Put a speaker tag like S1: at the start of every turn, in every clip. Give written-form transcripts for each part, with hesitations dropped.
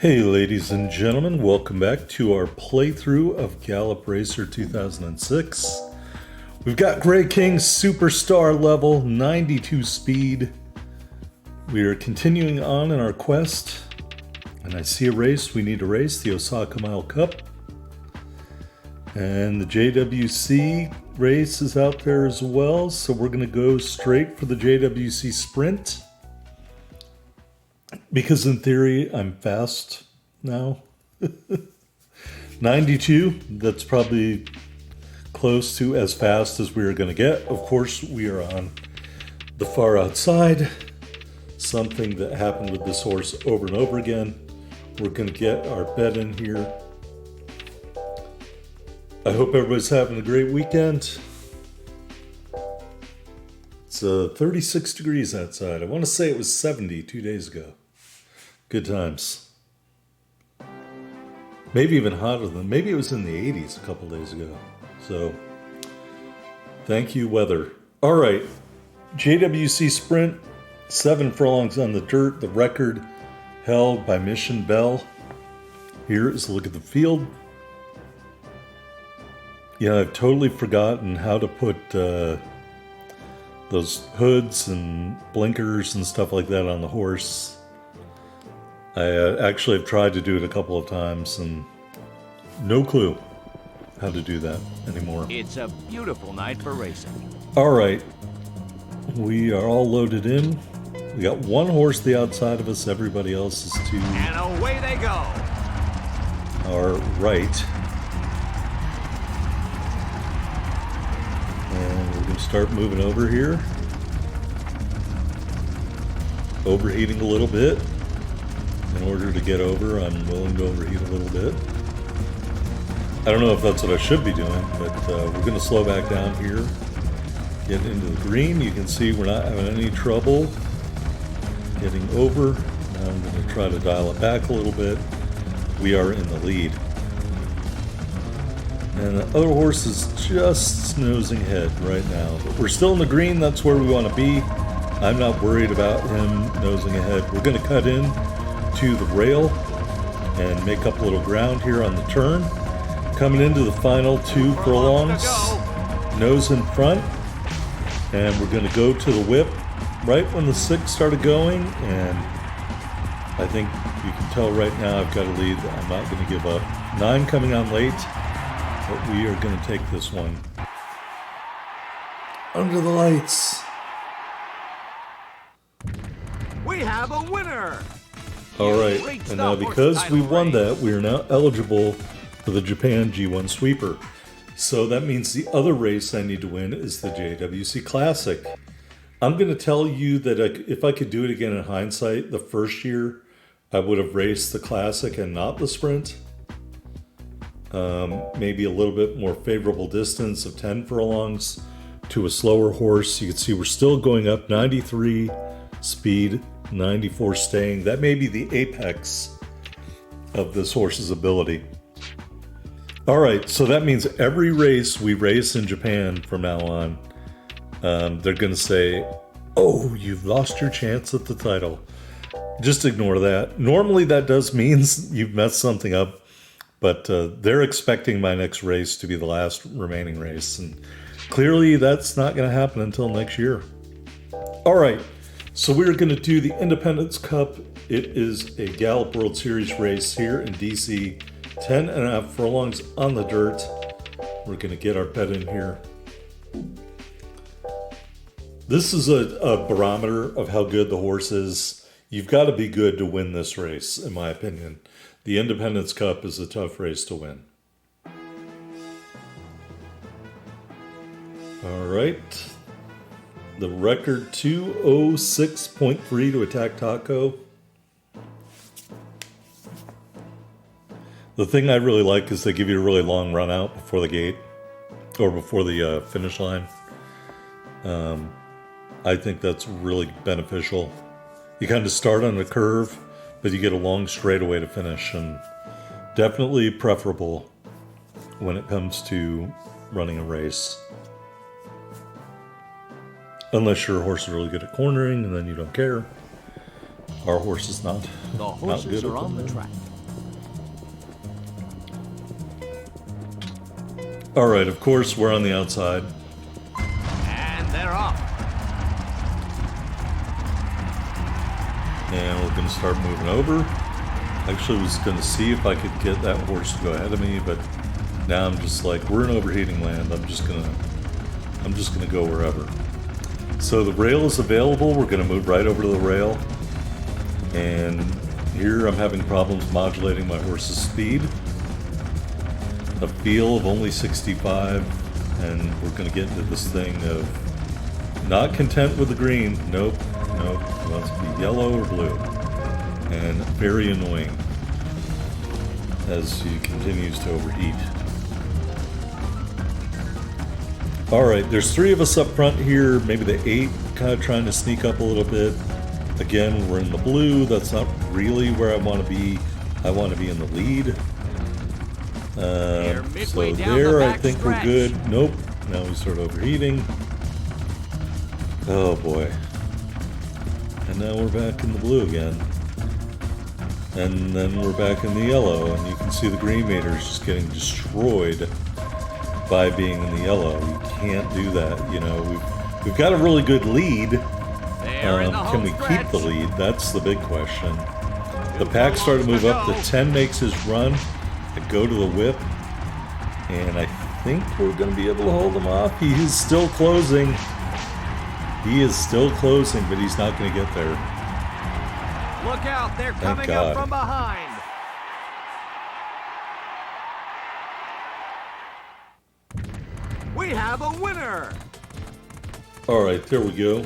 S1: Hey ladies and gentlemen, welcome back to our playthrough of Gallop Racer 2006. We've got Grey King Superstar level, 92 speed. We are continuing on in our quest, and I see a race we need to race, the Osaka Mile Cup. And the JWC race is out there as well, so we're going to go straight for the JWC Sprint. Because in theory, I'm fast now. 92, that's probably close to as fast as we are going to get. Of course, we are on the far outside. Something that happened with this horse over and over again. We're going to get our bet in here. I hope everybody's having a great weekend. It's 36 degrees outside. I want to say it was 70 2 days ago. Good times. Maybe even hotter than, maybe it was in the 80s a couple days ago. So, thank you, weather. All right, JWC Sprint, 7 furlongs on the dirt, the record held by Mission Bell. Here is a look at the field. Yeah, I've totally forgotten how to put those hoods and blinkers and stuff like that on the horse. I actually have tried to do it a couple of times and no clue how to do that anymore.
S2: It's a beautiful night for racing.
S1: All right, we are all loaded in. We got one horse the outside of us, everybody else is to
S2: And away they go.
S1: our right. And we're going to start moving over here. Overheating a little bit. In order to get over, I'm willing to overheat a little bit. I don't know if that's what I should be doing, but we're going to slow back down here. Get into the green. You can see we're not having any trouble getting over. Now I'm going to try to dial it back a little bit. We are in the lead. And the other horse is just nosing ahead right now. But we're still in the green. That's where we want to be. I'm not worried about him nosing ahead. We're going to cut in to the rail and make up a little ground here on the turn. Coming into the final 2 furlongs, nose in front, and we're going to go to the whip right when the 6 started going, and I think you can tell right now I've got a lead. I'm not going to give up. 9 coming on late, but we are going to take this one. Under the lights.
S2: We have a winner.
S1: All right, and now because we won that, we are now eligible for the Japan G1 Sweeper. So that means the other race I need to win is the JWC Classic. I'm going to tell you that if I could do it again in hindsight, the first year I would have raced the Classic and not the Sprint. Maybe a little bit more favorable distance of 10 furlongs to a slower horse. You can see we're still going up, 93 speed. 94 staying. That may be the apex of this horse's ability. All right, so that means every race we race in Japan from now on, they're going to say, oh, you've lost your chance at the title. Just ignore that. Normally that does mean you've messed something up, but they're expecting my next race to be the last remaining race, and clearly that's not going to happen until next year. All right. So we're going to do the Independence Cup. It is a Gallop World Series race here in DC. 10.5 furlongs on the dirt. We're going to get our bet in here. This is a barometer of how good the horse is. You've got to be good to win this race, in my opinion. The Independence Cup is a tough race to win. All right. The record 206.3 to Attack Taco. The thing I really like is they give you a really long run out before the gate or before the finish line. I think that's really beneficial. You kind of start on a curve, but you get a long straightaway to finish, and definitely preferable when it comes to running a race. Unless your horse is really good at cornering, and then you don't care. Our horse is not.
S2: The horses
S1: not good
S2: are
S1: at
S2: on the
S1: cornering.
S2: track.
S1: All right, of course, we're on the outside.
S2: And they're off.
S1: And we're going to start moving over. Actually, was going to see if I could get that horse to go ahead of me, but now I'm just like, we're in overheating land. I'm just gonna go wherever. So the rail is available. We're going to move right over to the rail. And here I'm having problems modulating my horse's speed. A feel of only 65, and we're going to get into this thing of not content with the green. Nope. It wants to be yellow or blue. And very annoying as he continues to overheat. Alright, there's 3 of us up front here, maybe the 8 kind of trying to sneak up a little bit. Again, we're in the blue. That's not really where I want to be. I want to be in the lead. So there, I think we're good. Nope. Now we start overheating. Oh boy. And now we're back in the blue again. And then we're back in the yellow, and you can see the green meter is just getting destroyed by being in the yellow. You can't do that. You know, we've got a really good lead. Can we keep the lead? That's the big question. The pack started to move up. The 10 makes his run. I go to the whip, and I think we're going to be able to hold him off. He is still closing. He is still closing, but he's not going to get there.
S2: Look out, they're coming up from behind. We have a winner.
S1: All right, there we go.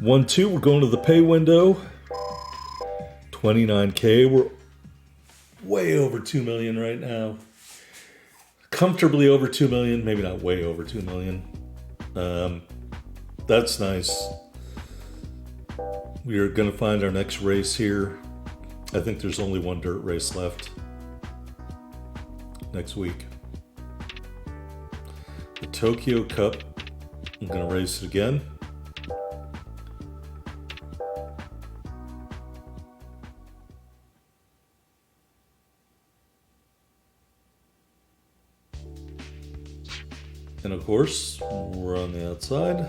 S1: 1-2, we're going to the pay window. 29K, we're way over 2 million right now. Comfortably over 2 million, maybe not way over 2 million. That's nice. We are going to find our next race here. I think there's only one dirt race left next week. The Tokyo Cup. I'm going to race it again. And of course, we're on the outside.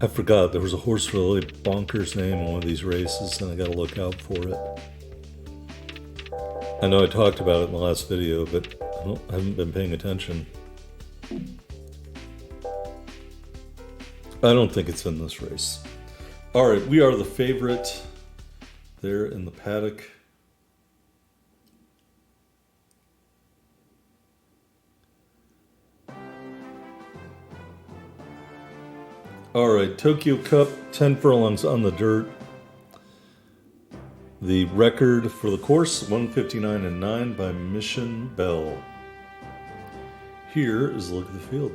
S1: I forgot there was a horse with a really bonkers name in one of these races, and I gotta look out for it. I know I talked about it in the last video, but I haven't been paying attention. I don't think it's in this race. Alright, we are the favorite there in the paddock. Alright, Tokyo Cup, 10 furlongs on the dirt. The record for the course, 159.9 by Mission Bell. Here is a look at the field.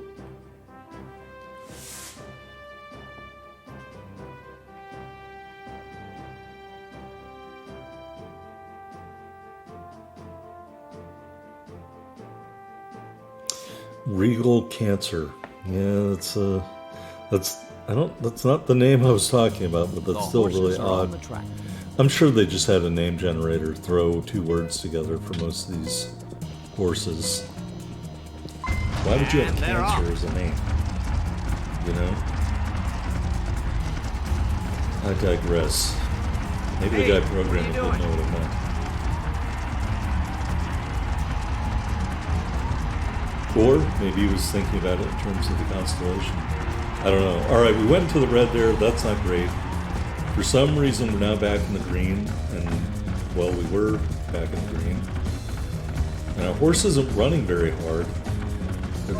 S1: Regal Cancer. Yeah, that's not the name I was talking about, but that's still really odd. I'm sure they just had a name generator throw 2 words together for most of these horses. Why would you have cancer as a name? You know? I digress. Maybe the guy programming didn't know what it meant. Or maybe he was thinking about it in terms of the constellation. I don't know. Alright, we went into the red there. That's not great. For some reason, we're now back in the green. And, well, we were back in the green. And our horse isn't running very hard.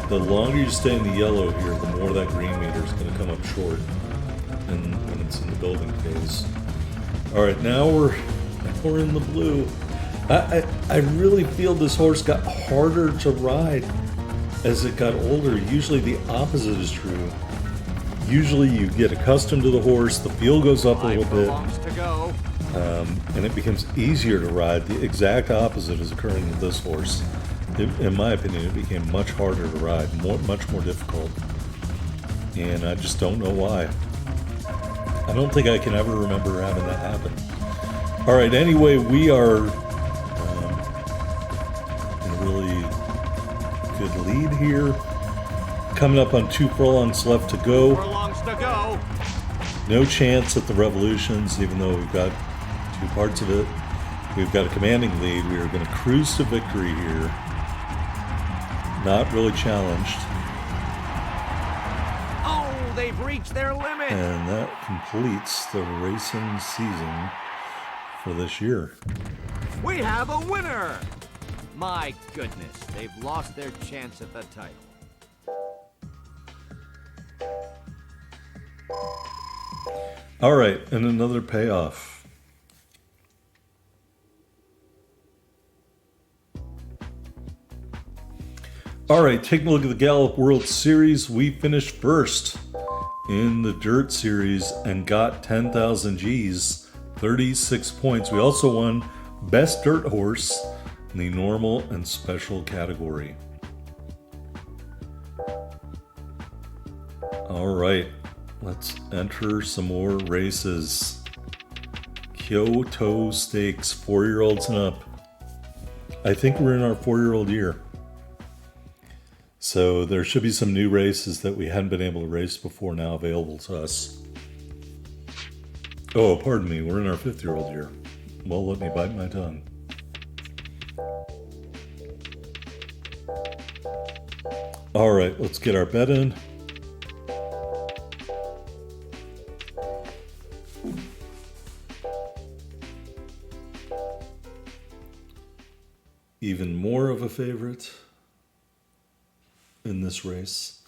S1: The longer you stay in the yellow here, the more that green meter is going to come up short. And when it's in the building phase. Alright, now we're in the blue. I really feel this horse got harder to ride as it got older. Usually the opposite is true. Usually you get accustomed to the horse, the feel goes up a little bit, and it becomes easier to ride. The exact opposite is occurring with this horse. In my opinion, it became much harder to ride, much more difficult. And I just don't know why. I don't think I can ever remember having that happen. Alright, anyway, we are really good lead here. Coming up on 2 furlongs left to go.
S2: Furlongs to go.
S1: No chance at the revolutions, even though we've got 2 parts of it. We've got a commanding lead. We are going to cruise to victory here. Not really challenged.
S2: Oh, they've reached their limit.
S1: And that completes the racing season for this year.
S2: We have a winner. My goodness, they've lost their chance at the title.
S1: All right, and another payoff. All right, taking a look at the Gallup World Series. We finished first in the Dirt Series and got 10,000 G's, 36 points. We also won Best Dirt Horse in the normal and special category. All right, let's enter some more races. Kyoto Stakes, 4-year-olds and up. I think we're in our 4-year-old year. So there should be some new races that we hadn't been able to race before now available to us. Oh, pardon me, we're in our 5th-year-old year. Well, let me bite my tongue. All right, let's get our bet in. Even more of a favorite in this race.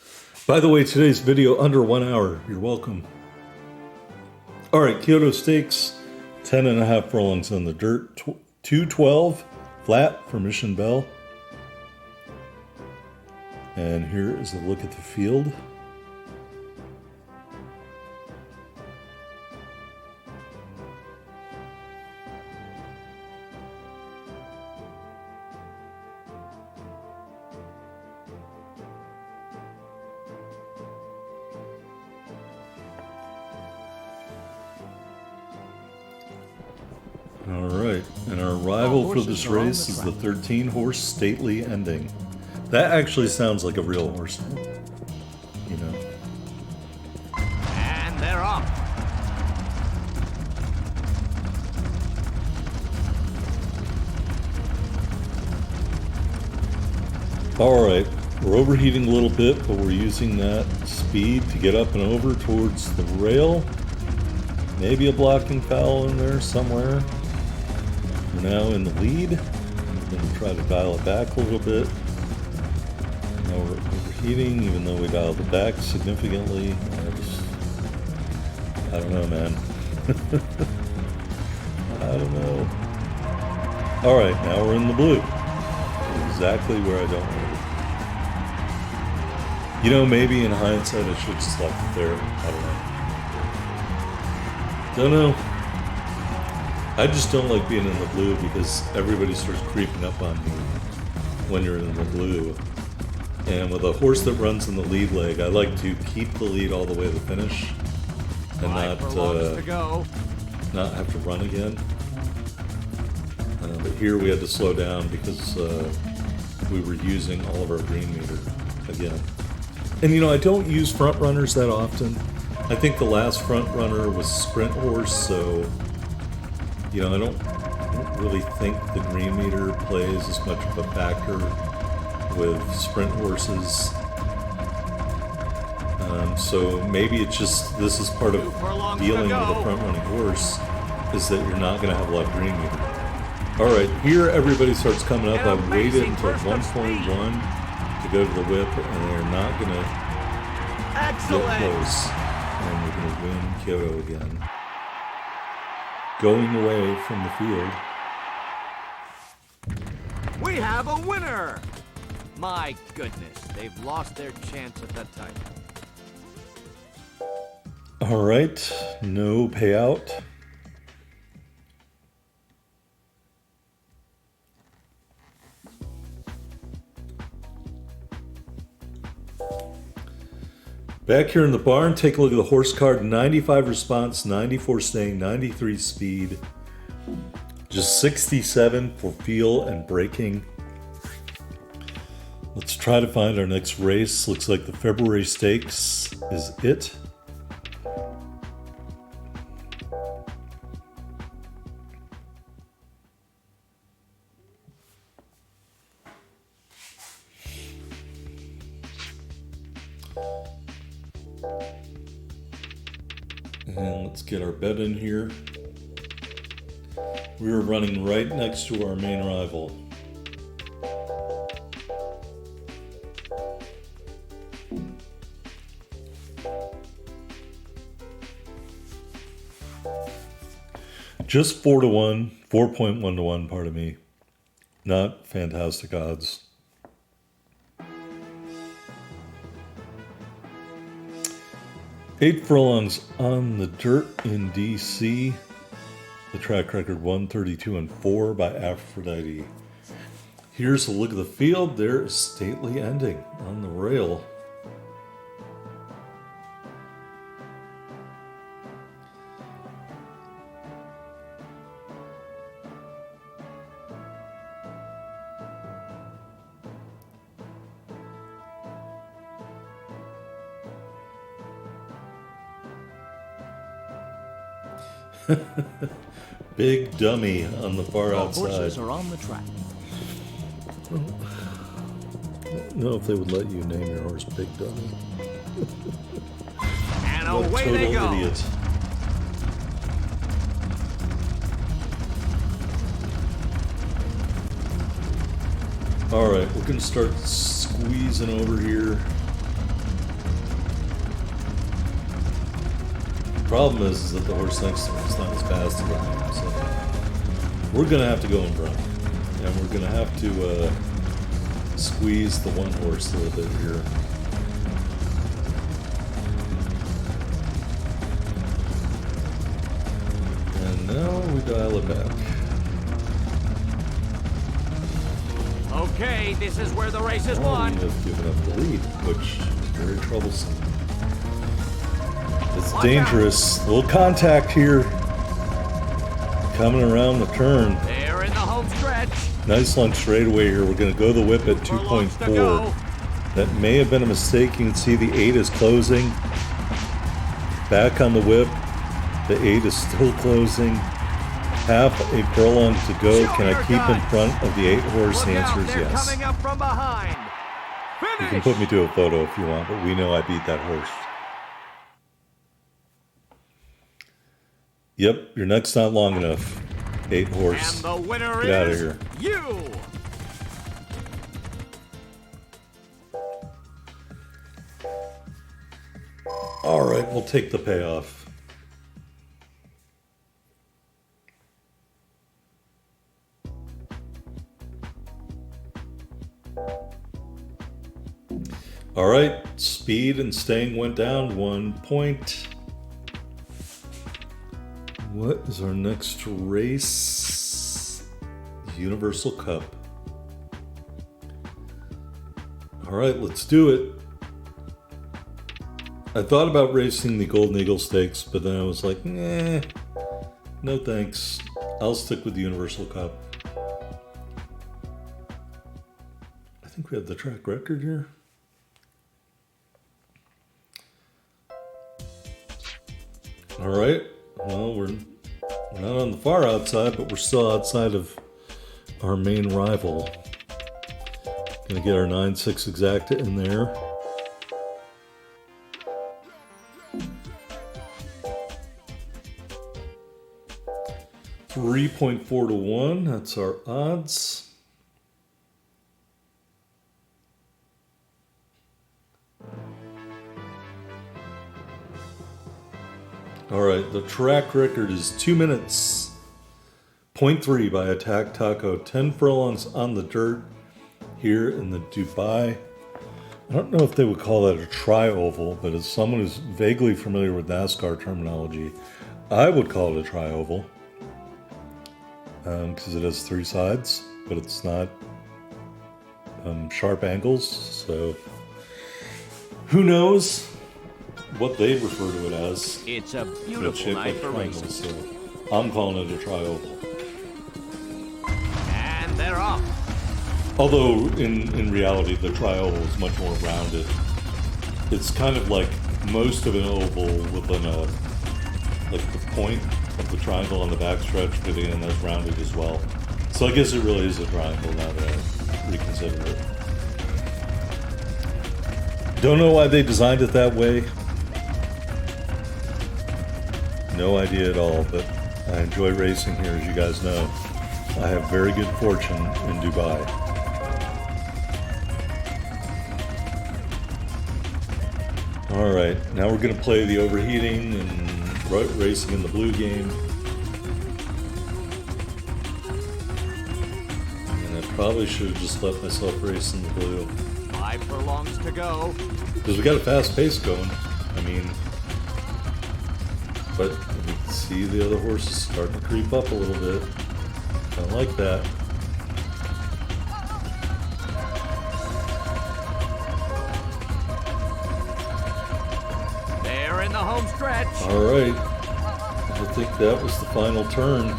S1: By the way, today's video under 1 hour. You're welcome. All right, Kyoto Stakes, 10.5 furlongs on the dirt, 212 flat for Mission Bell. And here is a look at the field. All right, and our rival for this race is the 13-horse Stately Ending. That actually sounds like a real horse, you know.
S2: And they're off.
S1: All right, we're overheating a little bit, but we're using that speed to get up and over towards the rail. Maybe a blocking foul in there somewhere. We're now in the lead. We're going to try to dial it back a little bit. Now we're overheating, even though we dialed it back significantly. I don't know, man. I don't know. All right, now we're in the blue. Exactly where I don't want to be. You know, maybe in hindsight I should just left it there. I don't know. I just don't like being in the blue because everybody starts creeping up on me when you're in the blue. And with a horse that runs in the lead leg, I like to keep the lead all the way to the finish and not have to run again. But here we had to slow down because we were using all of our green meter again. And you know, I don't use front runners that often. I think the last front runner was Sprint Horse, so you know, I don't really think the green meter plays as much of a factor with sprint horses. So maybe it's just, this is part of dealing with a front running horse, is that you're not going to have a lot of green meter. All right, here everybody starts coming up. I waited until 1.1 to go to the whip, and they're not going to get close. And we're going to win Kyoto again. Going away from the field.
S2: We have a winner. My goodness, they've lost their chance at the title.
S1: All right, no payout. Back here in the barn, take a look at the horse card. 95 response, 94 staying, 93 speed. Just 67 for feel and braking. Let's try to find our next race. Looks like the February Stakes is it. And let's get our bet in here. We are running right next to our main rival. Just 4 to 1, 4.1 to 1, pardon me. Not fantastic odds. Eight furlongs on the dirt in DC. The track record 132-4 by Aphrodite. Here's a look at the field. There is Stately Ending on the rail. Big Dummy on the far outside.
S2: Horses are on the track.
S1: I don't know if they would let you name your horse Big Dummy.
S2: And
S1: What a
S2: away they
S1: total
S2: go.
S1: idiot. Alright, we're going to start squeezing over here. Problem is that the horse next to me is not as fast as I am, so we're going to have to go in front. And we're going to have to squeeze the one horse a little bit here. And now we dial it back.
S2: Okay, this is where the race is
S1: Oh,
S2: won.
S1: we have given up the lead, which is very troublesome. It's
S2: Watch
S1: dangerous. Little contact here. Coming around the turn.
S2: They're in the home stretch.
S1: Nice long straightaway here. We're going to go the whip at
S2: Furlongs to
S1: 2.4.
S2: go.
S1: That may have been a mistake. You can see the 8 is closing. Back on the whip. The 8 is still closing. Half a furlong to go.
S2: Show
S1: Can I
S2: your
S1: keep in
S2: guts.
S1: front of the 8 horse?
S2: Look
S1: The answer
S2: out,
S1: is
S2: they're
S1: yes.
S2: coming up from behind.
S1: You
S2: Finish.
S1: can put me to a photo if you want, but we know I beat that horse. Yep, your neck's not long enough. 8 horse.
S2: And the winner
S1: Get outta
S2: is
S1: here.
S2: you.
S1: All right, we'll take the payoff. All right, speed and staying went down 1 point. What is our next race? Universal Cup. All right, let's do it. I thought about racing the Golden Eagle Stakes, but then I was like, nah, no thanks. I'll stick with the Universal Cup. I think we have the track record here. All right. Well, we're not on the far outside, but we're still outside of our main rival. Gonna get our 9.6 exacta in there. $3.4 to 1. That's our odds. All right, the track record is 2 minutes. 0.3 by Attack Taco. 10 furlongs on the dirt here in the Dubai. I don't know if they would call that a tri-oval, but as someone who's vaguely familiar with NASCAR terminology, I would call it a tri-oval. Because it has 3 sides, but it's not sharp angles, so who knows what they refer to it as.
S2: It's a
S1: It's
S2: beautiful
S1: shaped
S2: night
S1: like
S2: for
S1: triangles,
S2: racing.
S1: so I'm calling it a tri-oval.
S2: And they're off.
S1: Although in reality the tri-oval is much more rounded. It's kind of like most of an oval within a, like the point of the triangle on the backstretch fitting in as rounded as well. So I guess it really is a triangle now that I reconsider it. Don't know why they designed it that way. No idea at all, but I enjoy racing here, as you guys know. I have very good fortune in Dubai. Alright, now we're going to play the overheating and racing in the blue game. And I probably should have just let myself race in the blue.
S2: 5 furlongs to go.
S1: Because we got a fast pace going. I mean, but you can see the other horses starting to creep up a little bit. Kind of like that.
S2: They're in the home stretch.
S1: All right. I think that was the final turn.
S2: 2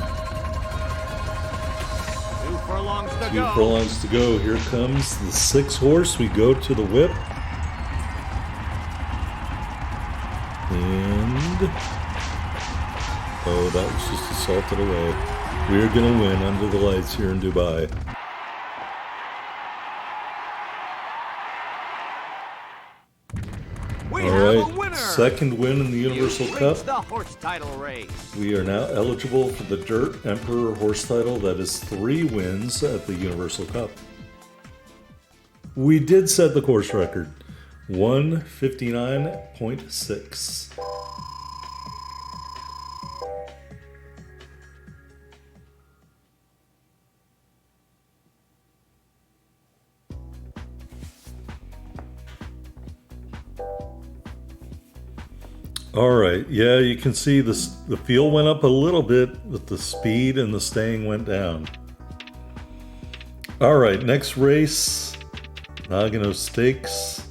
S2: furlongs to
S1: 2
S2: go.
S1: furlongs to go. Here comes the 6 horse. We go to the whip. And oh, that was just assaulted away. We're gonna win under the lights here in Dubai.
S2: We
S1: All
S2: have a
S1: right,
S2: winner.
S1: second win in the Universal
S2: You've
S1: Cup.
S2: reached the horse title race.
S1: We are now eligible for the Dirt Emperor horse title. That is 3 wins at the Universal Cup. We did set the course record, 159.6. All right, yeah, you can see the field went up a little bit, but the speed and the staying went down. All right, next race, Nagano Stakes.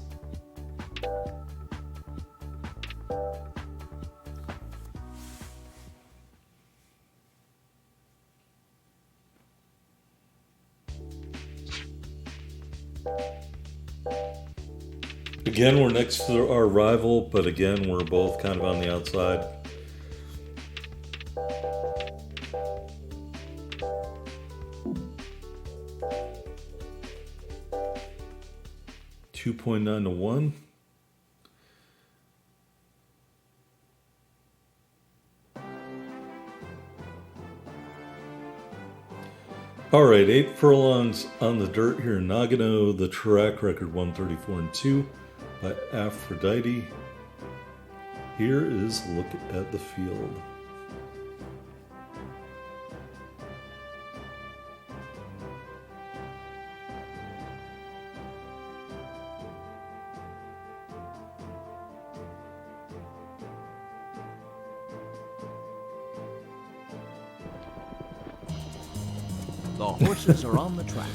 S1: Again, we're next to our rival, but again, we're both kind of on the outside. $2.9 to 1. All right, 8 furlongs on the dirt here in Nagano. The track record 134-2 by Aphrodite. Here is a look at the field.
S2: The horses are on the track.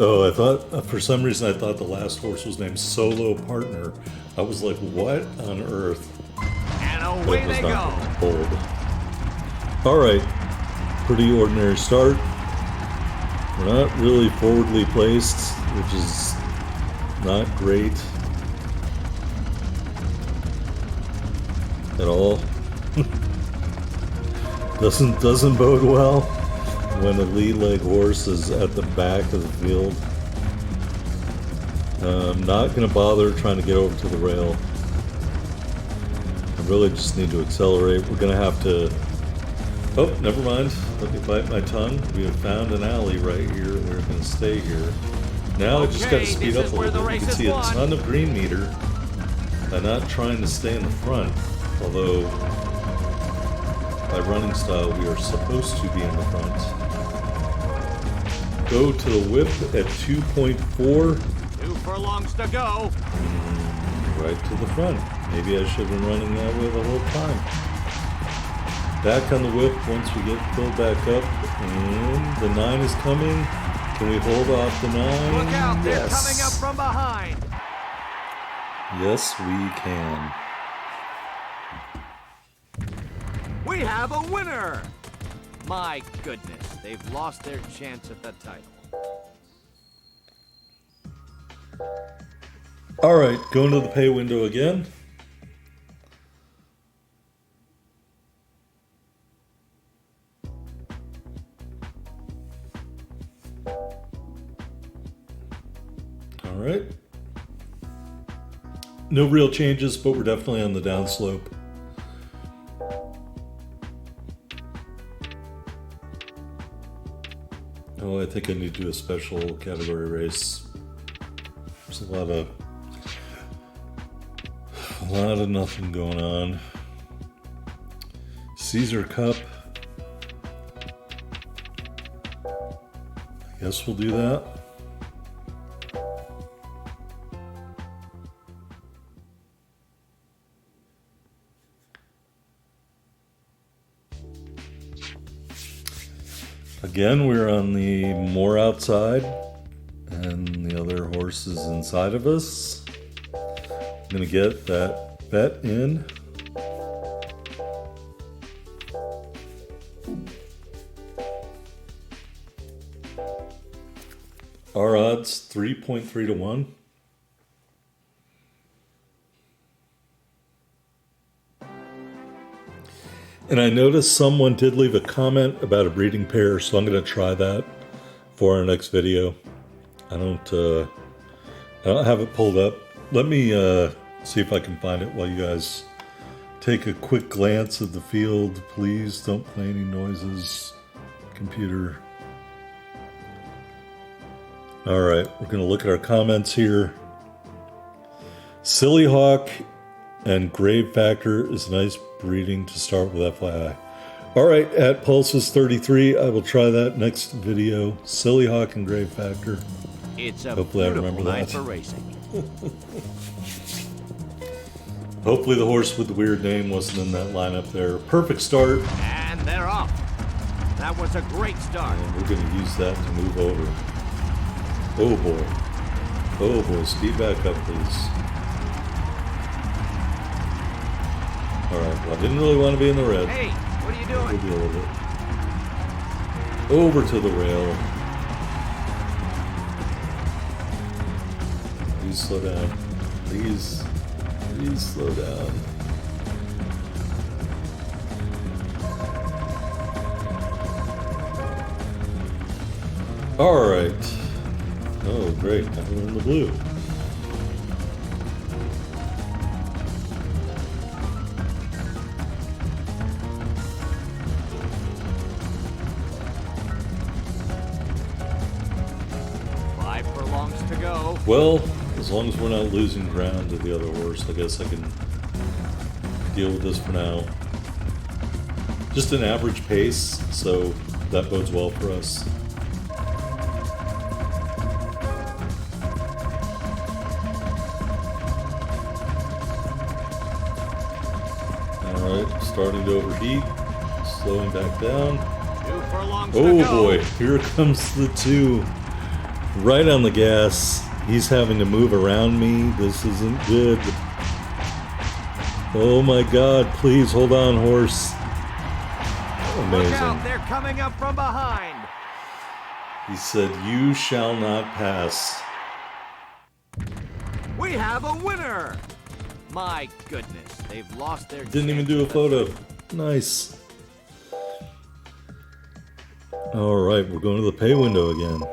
S1: Oh, I thought, for some reason, I thought the last horse was named Solo Partner. I was like, what on earth?
S2: And
S1: But
S2: away
S1: it was
S2: they
S1: not
S2: go.
S1: bold. All right, pretty ordinary start. We're not really forwardly placed, which is not great at all. doesn't bode well when a lead leg horse is at the back of the field. I'm not going to bother trying to get over to the rail. I really just need to accelerate. We're going to have to... Oh, never mind. Let me bite my tongue. We have found an alley right here. We're going to stay here. Now I just got to speed up a little bit. You can see a ton of green meter. I'm not trying to stay in the front, although by running style we are supposed to be in the front. Go to the whip at 2.4.
S2: 2 furlongs to go.
S1: Right to the front. Maybe I should have been running that way the whole time. Back on the whip once we get filled back up. And the 9 is coming. Can we hold off the 9?
S2: Look out, they're
S1: Yes.
S2: coming up from behind.
S1: Yes, we can.
S2: We have a winner. My goodness, they've lost their chance at the title.
S1: All right, going to the pay window again. All right. No real changes, but we're definitely on the downslope. Oh, I think I need to do a special category race. There's a lot of nothing going on. Caesar Cup. I guess we'll do that. Again, we're on the more outside, and the other horse is inside of us. I'm gonna get that bet in. Our odds 3.3 to 1. And I noticed someone did leave a comment about a breeding pair, so I'm going to try that for our next video. I don't have it pulled up. Let me see if I can find it while you guys take a quick glance at the field. Please don't play any noises, computer. All right, we're going to look at our comments here. Silly Hawk and Grave Factor is nice breeding to start with, FYI. All right, at Pulses33, I will try that next video. Silly Hawk and Grave Factor.
S2: It's a
S1: Hopefully I remember
S2: night
S1: that.
S2: for racing.
S1: Hopefully the horse with the weird name wasn't in that lineup there. Perfect start.
S2: And they're off. That was a great start.
S1: And we're going to use that to move over. Oh boy. Oh boy, speed back up, please. Alright, well, I didn't really want to be in the red.
S2: Hey, what are you doing?
S1: We'll deal with it. Over to the rail. Please slow down. Please slow down. Alright. Oh, great. Now we're in the blue.
S2: To go.
S1: Well, as long as we're not losing ground to the other horse, I guess I can deal with this for now. Just an average pace, so that bodes well for us. Alright, starting to overheat, slowing back down.
S2: 2 furlongs
S1: Oh
S2: to go.
S1: boy, here comes the 2. Right on the gas. He's having to move around me. This isn't good. Oh my god, please hold on, horse. Amazing.
S2: Look out, they're coming up from behind.
S1: He said, "You shall not pass."
S2: We have a winner. My goodness, they've lost their
S1: Didn't even
S2: chance
S1: do a
S2: with
S1: photo. Nice. Alright, we're going to the pay window again.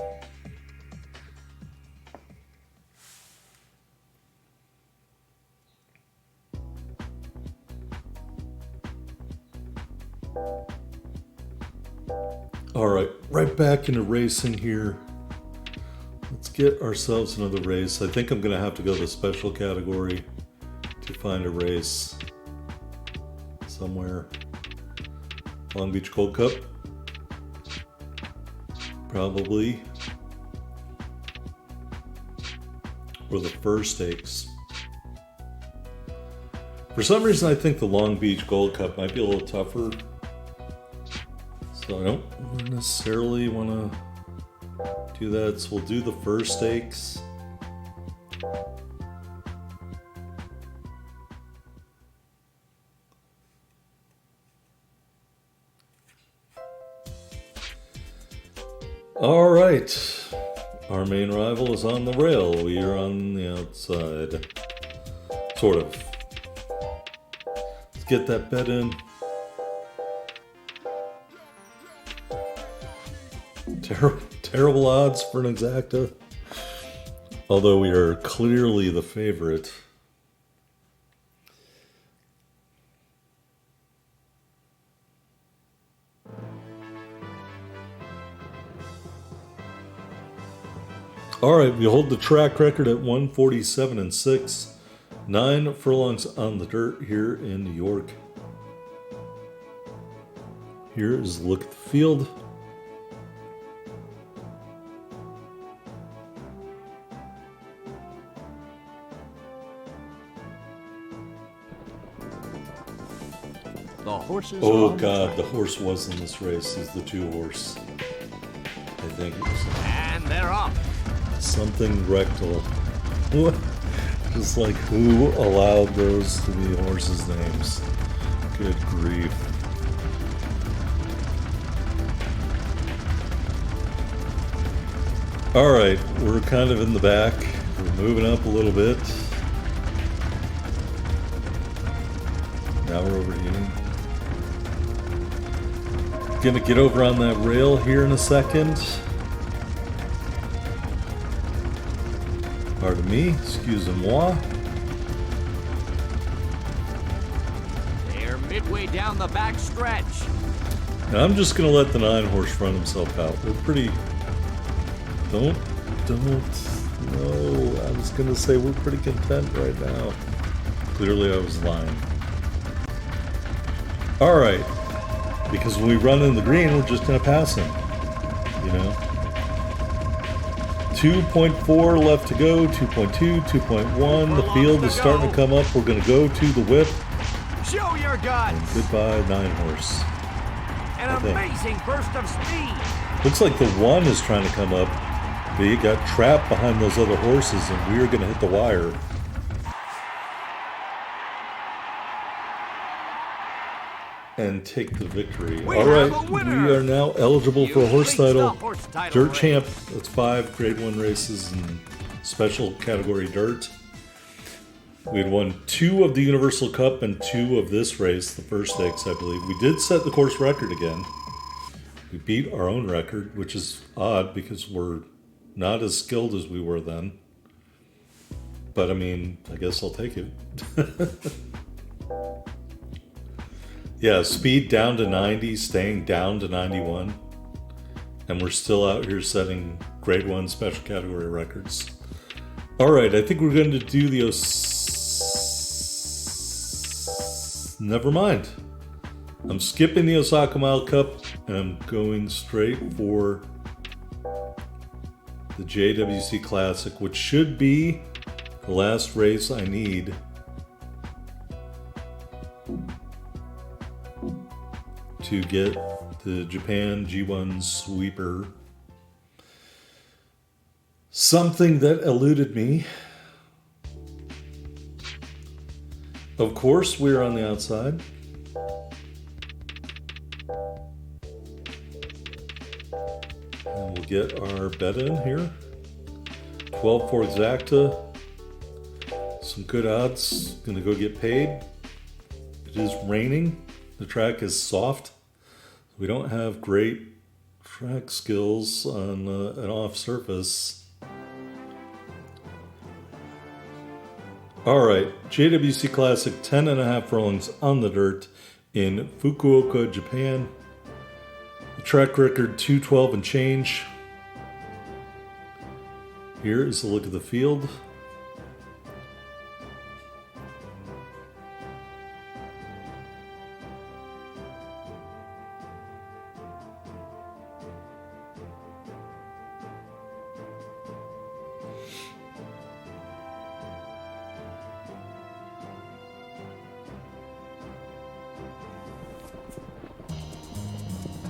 S1: Alright, right back into racing here. Let's get ourselves another race. I think I'm going to have to go to the special category to find a race somewhere. Long Beach Gold Cup? Probably. Or the Fur Stakes. For some reason, I think the Long Beach Gold Cup might be a little tougher. So I don't necessarily want to do that. So we'll do the Fur Stakes. All right. Our main rival is on the rail. We are on the outside. Sort of. Let's get that bet in. Terrible odds for an exacta. Although we are clearly the favorite. Alright, we hold the track record at 147-6. 9 furlongs on the dirt here in New York. Here is a look at the field.
S2: The horses are
S1: Oh
S2: on
S1: god,
S2: the
S1: the horse was in this race. He's the 2 horse. I think it was
S2: and they're off.
S1: something rectal. What? Just like, who allowed those to be horses' names? Good grief. Alright, we're kind of in the back. We're moving up a little bit. Now we're overheating. Gonna get over on that rail here in a second. Pardon me, excusez-moi.
S2: They're midway down the back stretch.
S1: And I'm just gonna let the 9 horse run himself out. We're pretty... Don't. No, I was gonna say we're pretty content right now. Clearly I was lying. Alright. Because when we run in the green, we're just gonna pass him. You know? 2.4 left to go, 2.2, 2.1. The field is starting to come up. We're gonna go to the whip.
S2: Show your guts.
S1: Goodbye, 9 horse.
S2: An amazing burst of speed.
S1: Looks like the 1 is trying to come up. But he got trapped behind those other horses, and we are going to hit the wire. And take the victory.
S2: We
S1: All right,
S2: have a winner.
S1: we are now eligible for a horse
S2: You leased
S1: title.
S2: a horse title
S1: Dirt
S2: race.
S1: champ. That's 5 grade 1 races and special category dirt. We had won 2 of the Universal Cup and 2 of this race, the first stakes, I believe. We did set the course record again. We beat our own record, which is odd because we're not as skilled as we were then. But I mean, I guess I'll take it. Yeah, speed down to 90, staying down to 91. And we're still out here setting grade 1 special category records. Alright, I think we're going to do the Never mind. I'm skipping the Osaka Mile Cup and I'm going straight for the JWC Classic, which should be the last race I need to get the Japan G1 sweeper. Something that eluded me. Of course, we're on the outside. And we'll get our bet in here. 12 for exacta. Some good odds. Gonna go get paid. It is raining. The track is soft. We don't have great track skills on an off surface. Alright, JWC Classic, 10.5 furlongs on the dirt in Fukuoka, Japan. The track record 212 and change. Here is a look at the field.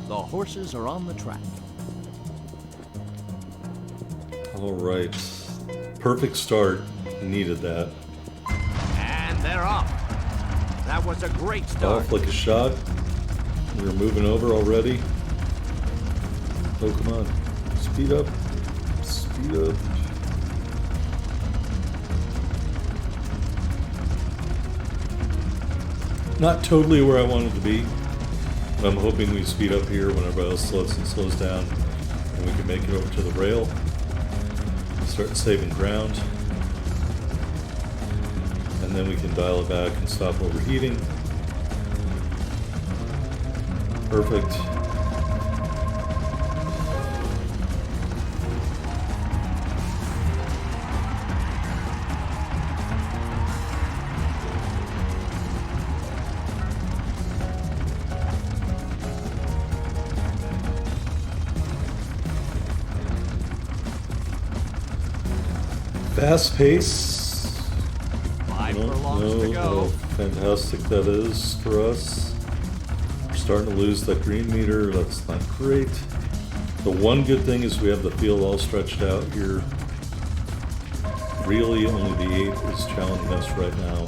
S2: The horses are on the track.
S1: All right. Perfect start. Needed that.
S2: And they're off. That was a great start.
S1: Off like a shot. We're moving over already. Oh, come on. Speed up. speed up. Not totally where I wanted to be. But I'm hoping we speed up here when everybody else slows down, and we can make it over to the rail. Start saving ground. And then we can dial it back and stop overheating. Perfect. Fast pace.
S2: 5 furlongs to go.
S1: How fantastic that is for us. We're starting to lose that green meter. That's not great. The one good thing is we have the field all stretched out here. Really, only the 8 is challenging us right now.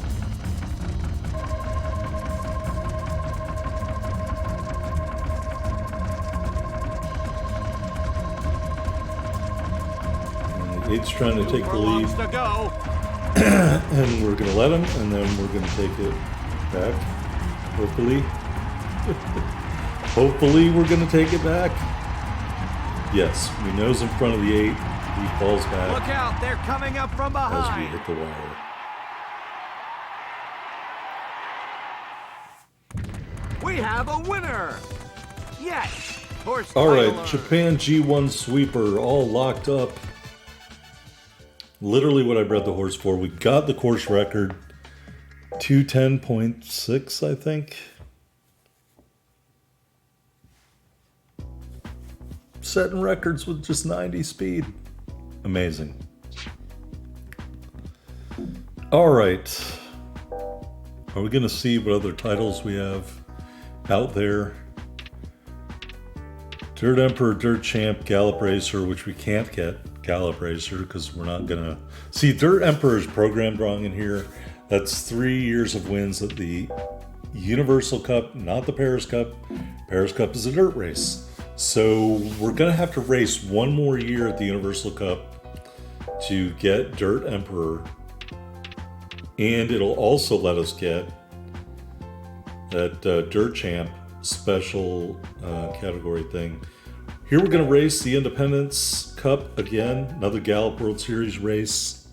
S1: And the 8's trying to take the lead.
S2: To go.
S1: And we're going to let him, and then we're going to take it back. Hopefully. Hopefully we're going to take it back. Yes, we nose in front of the 8. He falls back.
S2: Look out, they're coming up from
S1: As we
S2: behind.
S1: hit the wire.
S2: We have a winner. Yes. Horse
S1: All right,
S2: title
S1: Japan G1 sweeper, all locked up. Literally what I bred the horse for. We got the course record, 210.6, I think. Setting records with just 90 speed. Amazing. All right. Are we going to see what other titles we have out there? Dirt Emperor, Dirt Champ, Gallop Racer, which we can't get Gallop Racer because we're not going to... See, Dirt Emperor is programmed wrong in here. That's 3 years of wins at the Universal Cup, not the Paris Cup. Paris Cup is a dirt race. So we're going to have to race one more year at the Universal Cup to get Dirt Emperor. And it'll also let us get that Dirt Champ special category thing. Here we're going to race the Independence Cup again, another Gallop World Series race.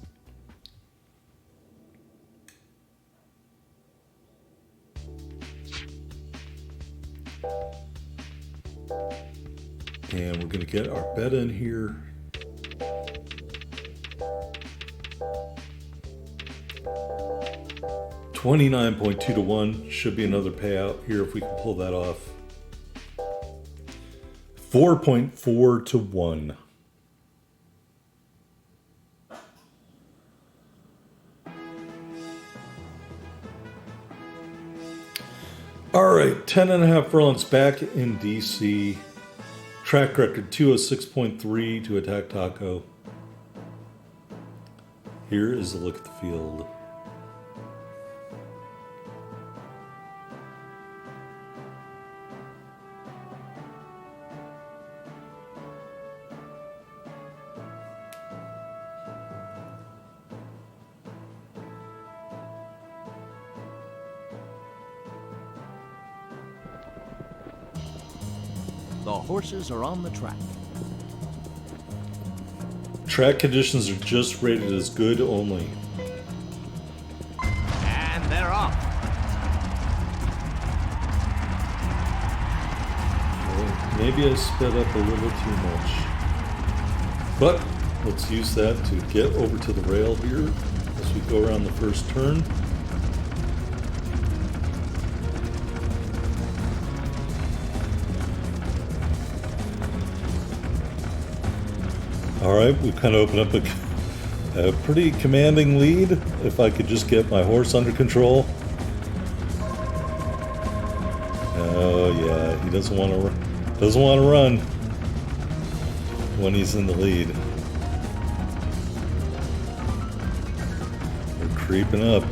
S1: And we're going to get our bet in here. $29.2 to 1 should be another payout here if we can pull that off. 4.4 to 1. All right, 10.5 furlongs back in DC. Track record 206.3 to Attack Taco. Here is a look at the field.
S2: The horses are on the track.
S1: Track conditions are just rated as good only.
S2: And they're off.
S1: Well, maybe I sped up a little too much. But let's use that to get over to the rail here as we go around the first turn. All right, we've kind of opened up a pretty commanding lead. If I could just get my horse under control. Oh yeah, he doesn't want to run when he's in the lead. We're creeping up.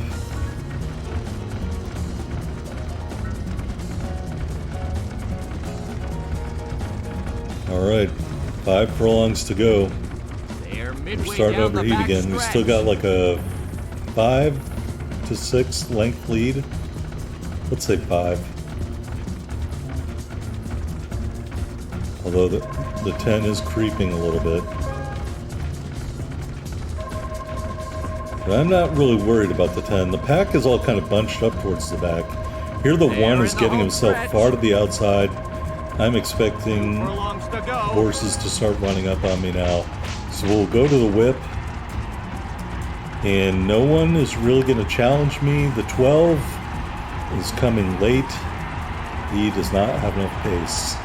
S1: All right, 5 furlongs to go.
S2: They're
S1: We're
S2: midway
S1: starting
S2: down
S1: to
S2: the
S1: overheat
S2: back
S1: again. We
S2: stretch.
S1: still got like a 5 to 6 length lead. Let's say 5. Although the 10 is creeping a little bit. But I'm not really worried about the 10. The pack is all kind of bunched up towards the back. Here the
S2: They're
S1: 1
S2: in
S1: is
S2: the
S1: getting
S2: home
S1: himself
S2: stretch.
S1: far to the outside. I'm expecting
S2: Furlongs to go.
S1: horses to start running up on me now. So we'll go to the whip. And no one is really going to challenge me. The 12 is coming late. He does not have enough pace.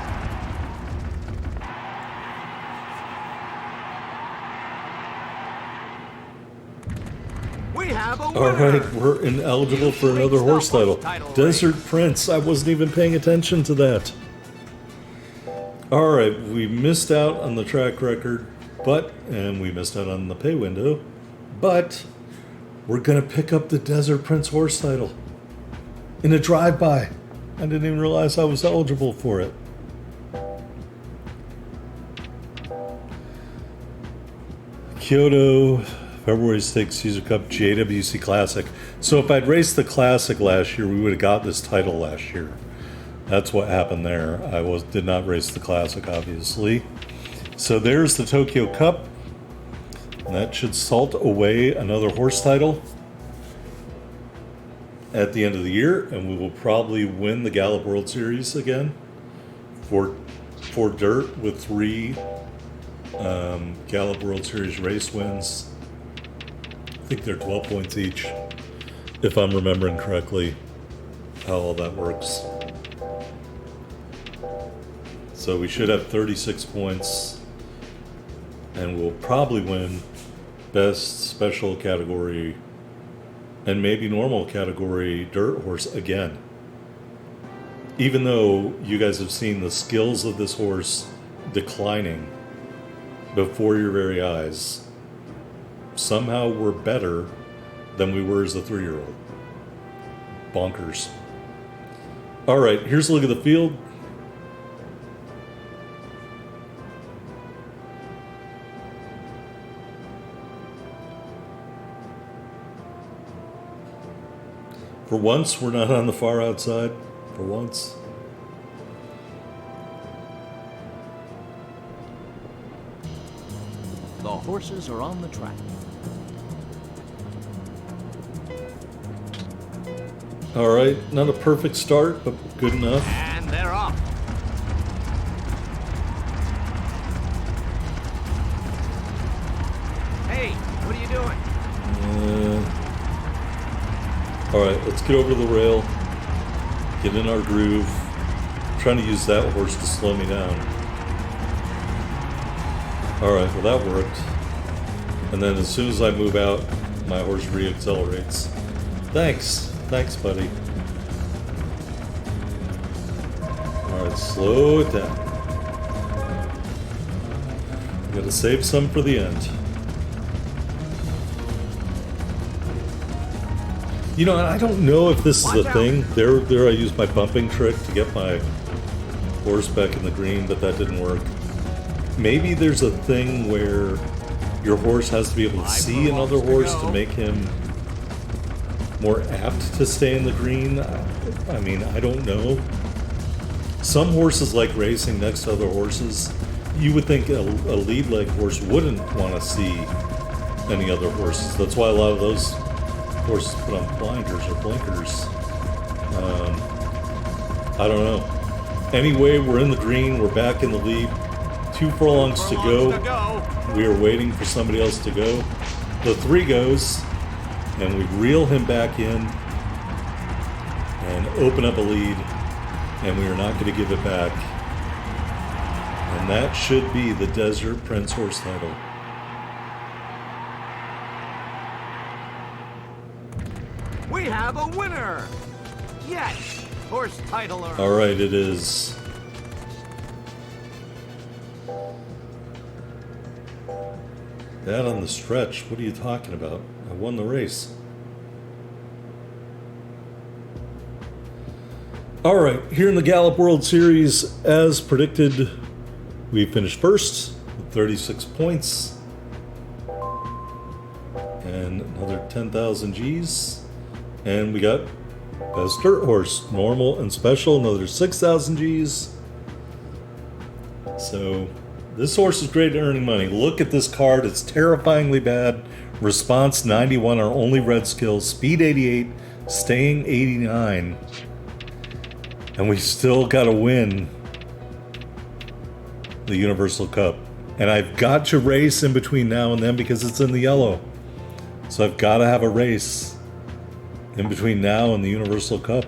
S2: We have a winner.
S1: All right, we're ineligible for another horse title. Desert Prince. I wasn't even paying attention to that. All right, we missed out on the track record, and we missed out on the pay window, but we're gonna pick up the Desert Prince horse title in a drive-by. I didn't even realize I was eligible for it. Kyoto, February Stakes Caesar Cup, JWC Classic. So if I'd raced the Classic last year, we would have got this title last year. That's what happened there. I did not race the Classic, obviously. So there's the Tokyo Cup. And that should salt away another horse title at the end of the year, and we will probably win the Gallup World Series again for dirt with 3 Gallup World Series race wins. I think they're 12 points each, if I'm remembering correctly how all that works. So we should have 36 points, and we'll probably win best special category and maybe normal category dirt horse again. Even though you guys have seen the skills of this horse declining before your very eyes, somehow we're better than we were as a 3-year-old. Bonkers. All right, here's a look at the field. For once, we're not on the far outside. For once.
S2: The horses are on the track.
S1: All right, not a perfect start, but good enough.
S2: And they're off. Hey, what are you doing?
S1: All right, let's get over the rail, get in our groove. I'm trying to use that horse to slow me down. All right, well that worked. And then as soon as I move out, my horse reaccelerates. Thanks, buddy. All right, slow it down. I'm gonna save some for the end. You know, I don't know if this is a thing. There I used my bumping trick to get my horse back in the green, but that didn't work. Maybe there's a thing where your horse has to be able to see another horse to make him more apt to stay in the green. I mean, I don't know. Some horses like racing next to other horses. You would think a lead leg horse wouldn't want to see any other horses. That's why a lot of those horses put on blinders or blinkers. I don't know. Anyway, we're in the green. We're back in the lead. 2 furlongs to go. We are waiting for somebody else to go. The 3 goes, and we reel him back in and open up a lead, and we are not going to give it back. And that should be the Desert Prince horse title.
S2: We have a winner! Yes! Horse title earned.
S1: All right, it is. That on the stretch, what are you talking about? I won the race. All right, here in the Gallup World Series, as predicted, we finished first with 36 points. And another 10,000 G's. And we got best dirt horse, normal and special, another 6,000 G's. So this horse is great at earning money. Look at this card, it's terrifyingly bad. Response 91, our only red skill. Speed 88, staying 89. And we still gotta win the Universal Cup. And I've got to race in between now and then because it's in the yellow. So I've got to have a race in between now and the Universal Cup.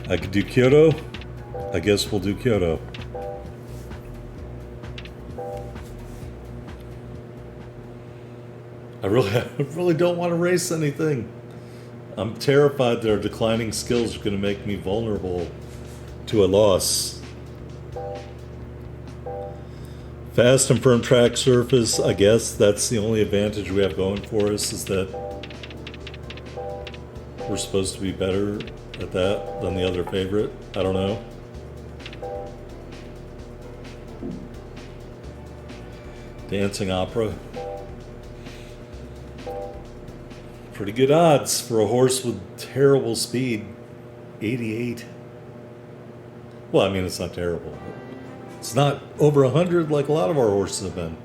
S1: I could do Kyoto. I guess we'll do Kyoto. I really don't want to race anything. I'm terrified that our declining skills are going to make me vulnerable to a loss. Fast and firm track surface, I guess that's the only advantage we have going for us, is that we're supposed to be better at that than the other favorite. I don't know. Dancing opera. Pretty good odds for a horse with terrible speed. 88. Well, I mean, it's not terrible. It's not over 100 like a lot of our horses have been.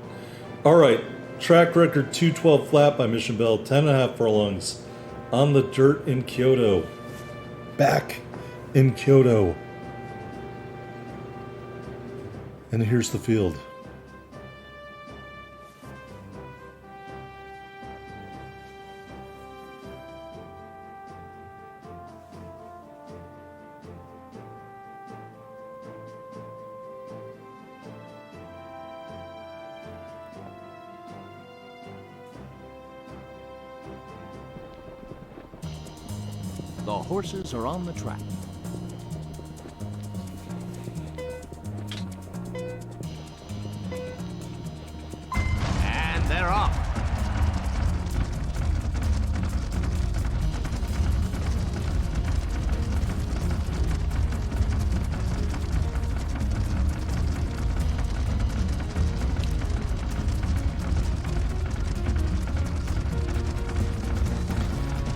S1: All right, track record 212 flat by Mission Bell, 10.5 furlongs on the dirt in Kyoto. Back in Kyoto. And here's the field.
S2: The horses are on the track. And they're off.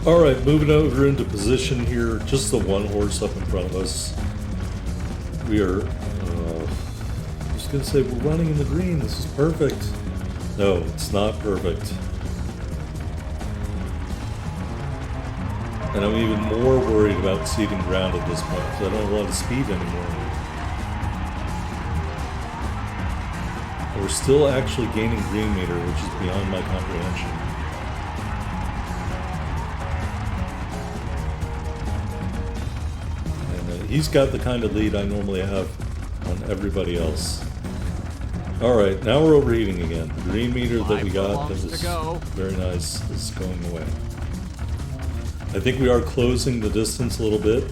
S1: All right, moving over into position here. Just the one horse up in front of us. We are, I was going to say we're running in the green. This is perfect. No, it's not perfect. And I'm even more worried about ceding ground at this point because I don't have a lot of speed anymore. We're still actually gaining green meter, which is beyond my comprehension. He's got the kind of lead I normally have on everybody else. All right, now we're overheating again. The green meter that we got that was very nice is going away. I think we are closing the distance a little bit.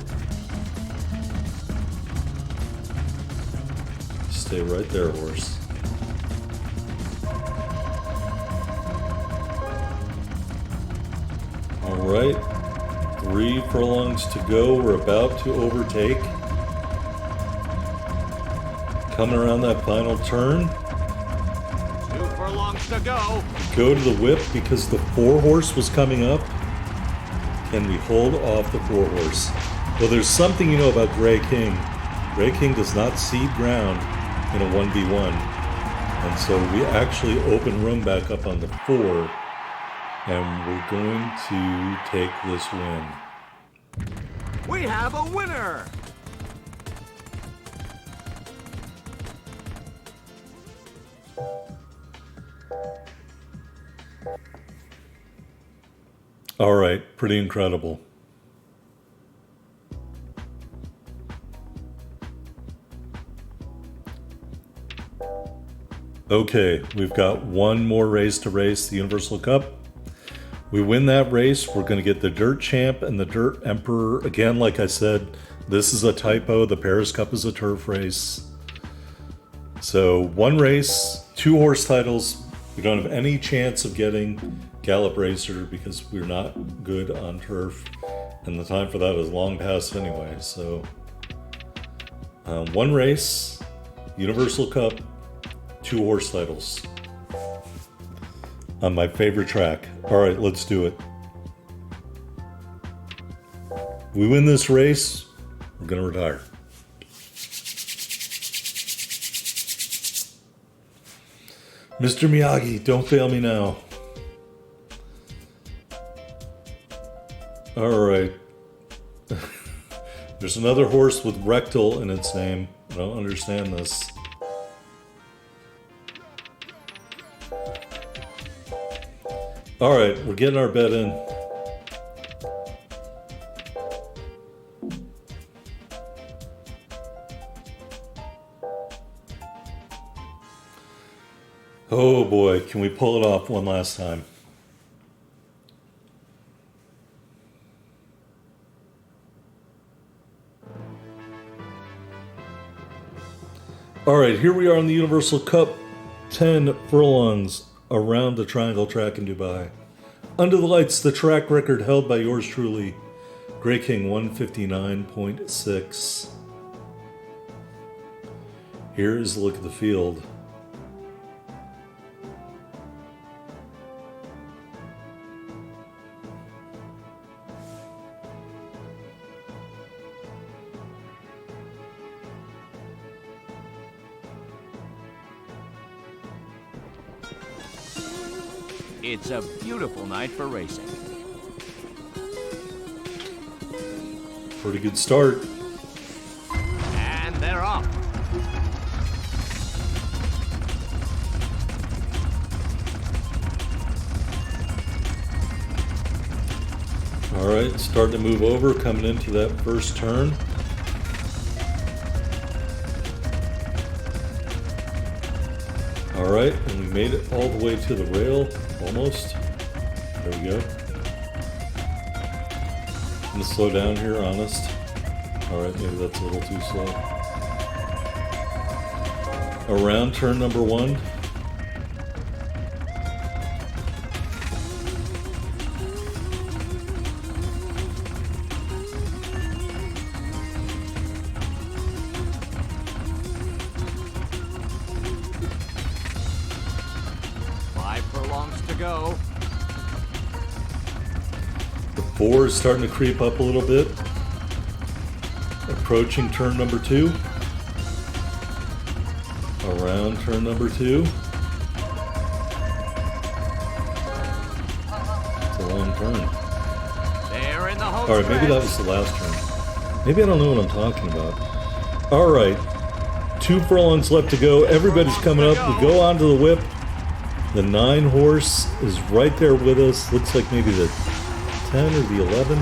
S1: Stay right there, horse. All right. 3 furlongs to go. We're about to overtake. Coming around that final turn.
S2: 2 furlongs to go.
S1: Go to the whip because the 4 horse was coming up. Can we hold off the 4 horse? Well, there's something you know about Gray King. Gray King does not cede ground in a 1v1. And so we actually open room back up on the 4. And we're going to take this win.
S2: We have a winner!
S1: All right, pretty incredible. Okay, we've got one more race to race, the Universal Cup. We win that race, we're going to get the Dirt Champ and the Dirt Emperor. Again, like I said, this is a typo. The Paris Cup is a turf race. So 1 race, 2 horse titles. We don't have any chance of getting Gallop Racer because we're not good on turf. And the time for that is long past anyway. So 1 race, Universal Cup, 2 horse titles. on my favorite track. All right, let's do it. If we win this race, we're gonna retire. Mr. Miyagi, don't fail me now. All right. There's another horse with rectal in its name. I don't understand this. All right, we're getting our bet in. Oh boy, can we pull it off one last time? All right, here we are on the Universal Cup, 10 furlongs around the Triangle Track in Dubai. Under the lights, the track record held by yours truly, Grey King 159.6. Here is a look at the field.
S2: It's a beautiful night for racing.
S1: Pretty good start.
S2: And they're off.
S1: All right, starting to move over, coming into that first turn. All right, and we made it all the way to the rail, almost. There we go. I'm gonna slow down here, honest. All right, maybe that's a little too slow. Around turn number 1.
S2: To go.
S1: The 4 is starting to creep up a little bit. Approaching turn number 2. Around turn number 2. It's a long turn.
S2: They're in the home
S1: All right, maybe that was the last turn. Maybe I don't know what I'm talking about. All right, 2 furlongs left to go. Everybody's coming up. We go onto the whip. The 9 horse is right there with us. Looks like maybe the 10 or the 11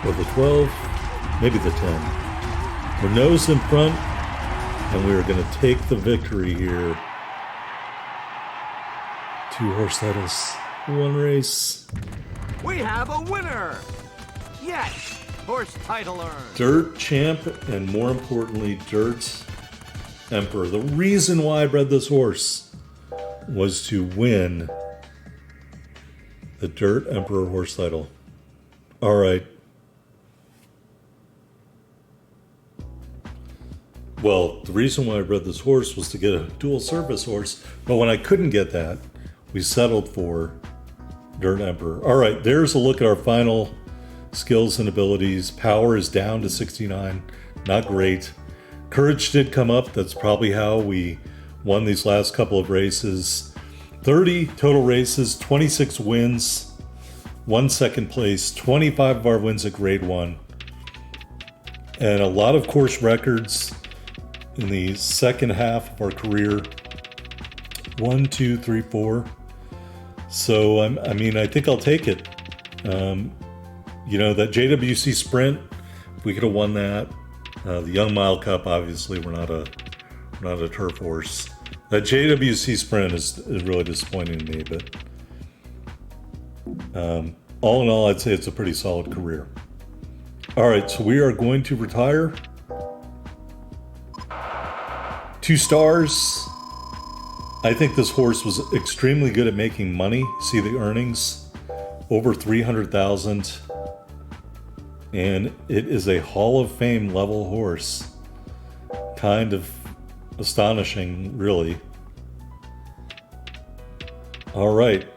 S1: or the 12, maybe the 10. We're nose in front, and we are going to take the victory here. 2 horse titles, 1 race.
S2: We have a winner. Yes, horse title earned.
S1: Dirt champ, and more importantly, Dirt Emperor. The reason why I bred this horse was to win the Dirt Emperor horse title. All right. Well, the reason why I bred this horse was to get a dual service horse, but when I couldn't get that, we settled for Dirt Emperor. All right, there's a look at our final skills and abilities. Power is down to 69, not great. Courage did come up. That's probably how we won these last couple of races. 30 total races, 26 wins, 1 second place, 25 of our wins at grade 1, and a lot of course records in the second half of our career. 1, 2, 3, 4. So I mean, I think I'll take it. You know, that JWC Sprint, if we could have won that. The Young Mile Cup, obviously, we're not a turf horse. That JWC Sprint is really disappointing to me, but all in all, I'd say it's a pretty solid career. All right, so we are going to retire. 2 stars. I think this horse was extremely good at making money. See the earnings, over 300,000, and it is a Hall of Fame level horse. Kind of astonishing, really. All right.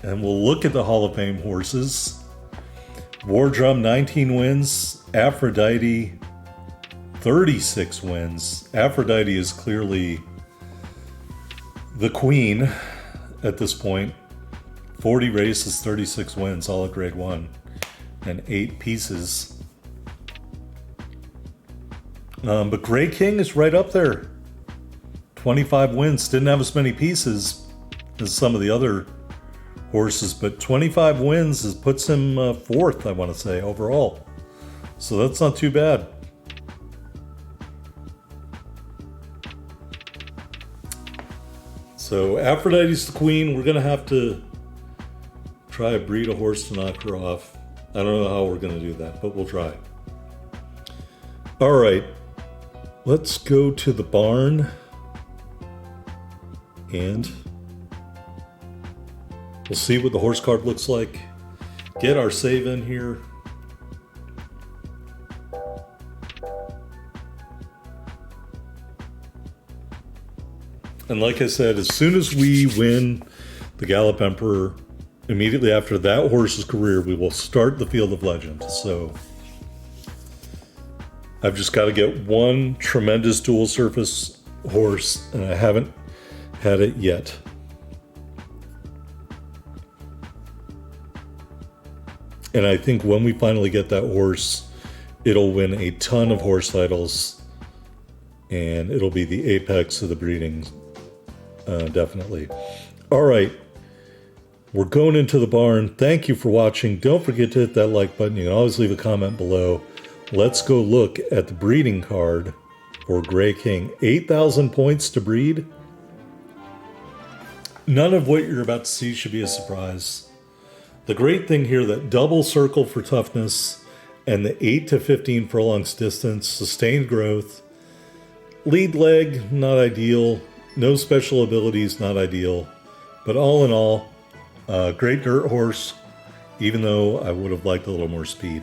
S1: And we'll look at the Hall of Fame horses. War Drum, 19 wins. Aphrodite, 36 wins. Aphrodite is clearly the queen at this point. 40 races, 36 wins, all at grade 1. And 8 pieces. But Gray King is right up there. 25 wins. Didn't have as many pieces as some of the other horses, but 25 wins puts him 4th, I want to say, overall. So that's not too bad. So Aphrodite's the queen. We're going to have to try to breed a horse to knock her off. I don't know how we're going to do that, but we'll try. All right. Let's go to the barn. And we'll see what the horse card looks like. Get our save in here. And like I said, as soon as we win the Gallop Emperor, immediately after that horse's career, we will start the Field of Legend. So I've just got to get one tremendous dual surface horse, and I haven't had it yet. And I think when we finally get that horse, it'll win a ton of horse titles, and it'll be the apex of the breeding, definitely. All right, we're going into the barn. Thank you for watching. Don't forget to hit that like button. You can always leave a comment below. Let's go look at the breeding card for Gray King. 8,000 points to breed. None of what you're about to see should be a surprise. The great thing here, that double circle for toughness and the 8 to 15 furlongs distance, sustained growth, lead leg, not ideal, no special abilities, not ideal, but all in all, great dirt horse, even though I would have liked a little more speed.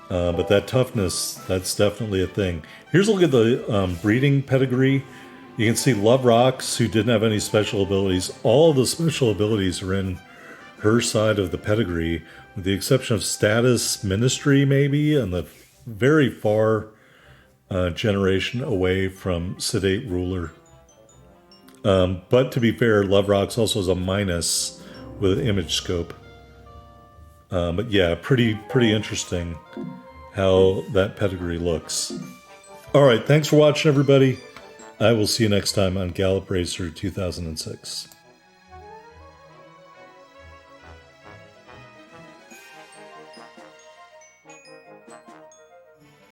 S1: But that toughness, that's definitely a thing. Here's a look at the breeding pedigree. You can see Love Rocks, who didn't have any special abilities. All the special abilities are in her side of the pedigree, with the exception of Status Ministry, maybe, and the very far generation away from Sedate Ruler. But to be fair, Love Rocks also has a minus with an image scope. But yeah, pretty interesting how that pedigree looks. All right, thanks for watching, everybody. I will see you next time on Gallop Racer 2006.